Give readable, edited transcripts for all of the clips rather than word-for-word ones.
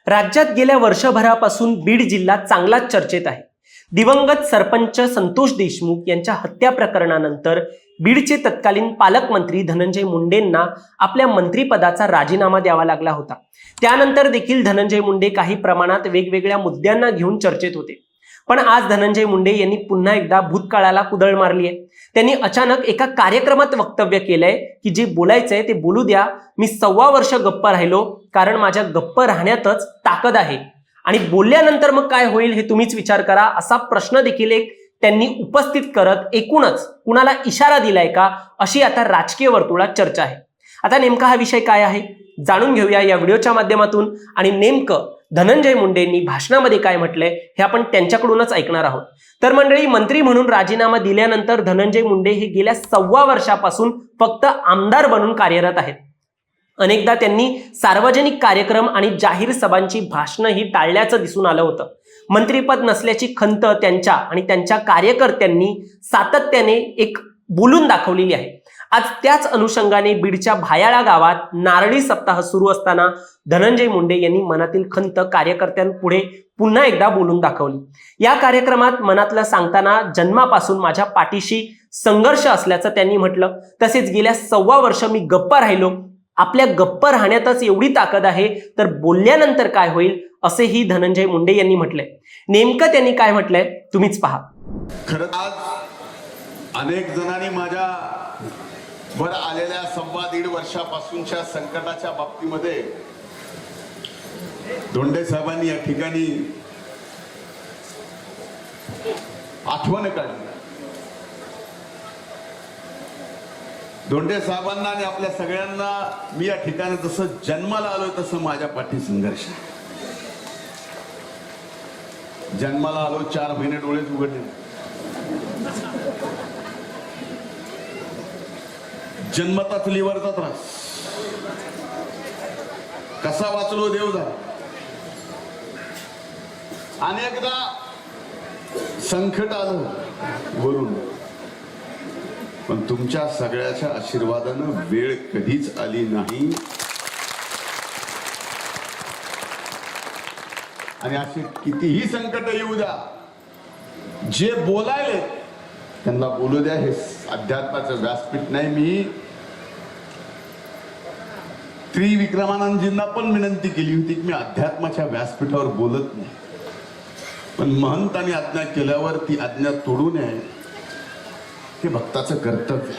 राज्यात गेल्या वर्षभरापासून बीड जिल्हा चांगलाच चर्चेत आहे। दिवंगत सरपंच संतोष देशमुख यांच्या हत्या प्रकरणानंतर बीडचे तत्कालीन पालकमंत्री धनंजय मुंडेंना आपल्या मंत्रिपदाचा राजीनामा द्यावा लागला होता। त्यानंतर देखील धनंजय मुंडे काही प्रमाणात वेगवेगळ्या मुद्द्यांना घेऊन चर्चेत होते। पण आज धनंजय मुंडे यांनी पुन्हा एकदा भूतकाळाला कुदळ मारली आहे। त्यांनी अचानक एका कार्यक्रमात वक्तव्य केलंय की जे बोलायचंय ते बोलू द्या, मी 1.25 वर्ष गप्प राहिलो कारण माझ्या गप्प राहण्यातच ताकद आहे आणि बोलल्यानंतर मग काय होईल हे तुम्हीच विचार करा, असा प्रश्न देखील एक त्यांनी उपस्थित करत एकूणच कुणाला इशारा दिलाय का अशी आता राजकीय वर्तुळात चर्चा आहे। आता नेमका हा विषय काय आहे जाणून घेऊया या व्हिडिओच्या माध्यमातून आणि नेमकं धनंजय मुंडेंनी भाषणामध्ये काय म्हटलंय हे आपण त्यांच्याकडूनच ऐकणार आहोत। तर मंडळी, मंत्री म्हणून राजीनामा दिल्यानंतर धनंजय मुंडे हे गेल्या 1.25 वर्षापासून फक्त आमदार बनून कार्यरत आहेत। अनेकदा त्यांनी सार्वजनिक कार्यक्रम आणि जाहीर सभांची भाषणंही टाळल्याचं दिसून आलं होतं। मंत्रीपद नसल्याची खंत त्यांच्या आणि त्यांच्या कार्यकर्त्यांनी सातत्याने एक बोलून दाखवलेली आहे। आज त्याच अनुषंगाने बीडच्या भायाळा गावात नारळी सप्ताह सुरू असताना धनंजय मुंडे यांनी मनातील खंत कार्यकर्त्यांपुढे पुन्हा एकदा बोलून दाखवली। या कार्यक्रमात मनातलं सांगताना जन्मापासून माझ्या पाठीशी संघर्ष असल्याचं त्यांनी म्हटलं। तसेच गेल्या 1.25 वर्ष मी गप्प राहिलो, आपल्या गप्प राहण्यातच एवढी ताकद आहे तर बोलल्यानंतर काय होईल असेही धनंजय मुंडे यांनी म्हटलंय। नेमकं त्यांनी काय म्हटलंय तुम्हीच पहा। खरं आज अनेक जणांनी माझ्या वर आलेल्या 1.25 वर्षापासूनच्या संकटाच्या बाबतीमध्ये धोंडे साहेबांनी या ठिकाणी आठवण काढली। धोंडे साहेबांना आणि आपल्या सगळ्यांना मी या ठिकाणी जसं जन्माला आलोय तसं माझ्या पाठी संघर्ष आहे। जन्माला आलो 4 महिने डोळेच उघडले, जन्मताच लिव्हरचा त्रास, कसा वाचलो देव जाणे। अनेकदा संकट आलं वरून, पण तुमच्या सगळ्याच्या आशीर्वादानं वेळ कधीच आली नाही आणि असे कितीही संकट येऊ द्या, जे बोलायले त्यांना बोलू द्या। हे अध्यात्माचं व्यासपीठ नाही। मी त्रिविक्रमानंदजींना पण विनंती केली होती की मी अध्यात्माच्या व्यासपीठावर बोलत नाही, पण महंतांनी आज्ञा केल्यावर ती आज्ञा तोडू नये हे भक्ताचं कर्तव्य।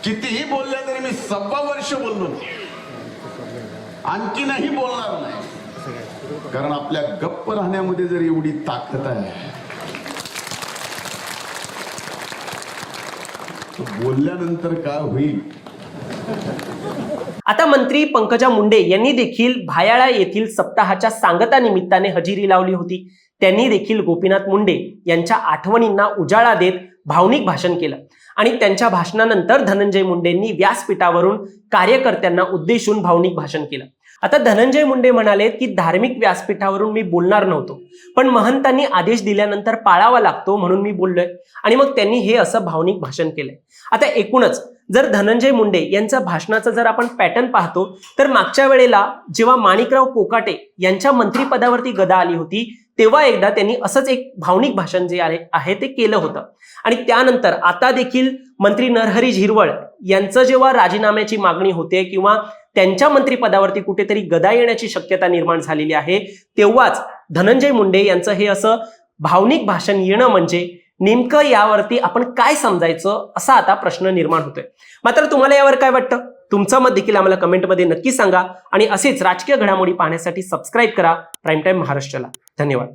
कितीही बोलले तरी मी 1.25 वर्ष बोललो नाही, आणखी नाही बोलणार नाही, कारण आपल्या गप्प राहण्यामध्ये जर एवढी ताकद आहे बोलल्यानंतर काय होईल। आता मंत्री पंकजा मुंडे यांनी देखील भायाळा येथील सप्ताहाच्या सांगता निमित्ताने हजेरी लावली होती। त्यांनी देखील गोपीनाथ मुंडे यांच्या आठवणींना उजाळा देत भावनिक भाषण केलं आणि त्यांच्या भाषणानंतर धनंजय मुंडेंनी व्यासपीठावरून कार्यकर्त्यांना उद्देशून भावनिक भाषण केलं। आता धनंजय मुंडे म्हणाले की धार्मिक व्यासपीठावरून मी बोलणार नव्हतो, पण महंतांनी आदेश दिल्यानंतर पाळावा लागतो म्हणून मी बोललोय आणि मग त्यांनी हे असं भावनिक भाषण केलंय। आता एकूणच जर धनंजय मुंडे यांच्या भाषणाचा जर आपण पॅटर्न पाहतो तर मागच्या वेळेला जेव्हा माणिकराव कोकाटे यांच्या मंत्रिपदावरती गदा आली होती तेव्हा एकदा त्यांनी असंच एक भावनिक भाषण जे आहे ते केलं होतं आणि त्यानंतर आता देखील मंत्री नरहरी झिरवळ यांचं जेव्हा राजीनाम्याची मागणी होते किंवा त्यांच्या मंत्रिपदावरती कुठेतरी गदा येण्याची शक्यता निर्माण झालेली आहे तेव्हाच धनंजय मुंडे यांचं हे असं भावनिक भाषण येणं म्हणजे नेमकं यावरती आपण काय समजायचं असा आता प्रश्न निर्माण होतोय। मात्र तुम्हाला यावर काय वाटतं? तुमचं मत देखील आम्हाला कमेंटमध्ये नक्की सांगा आणि असेच राजकीय घडामोडी पाहण्यासाठी सबस्क्राईब करा प्राईम टाइम महाराष्ट्राला। धन्यवाद।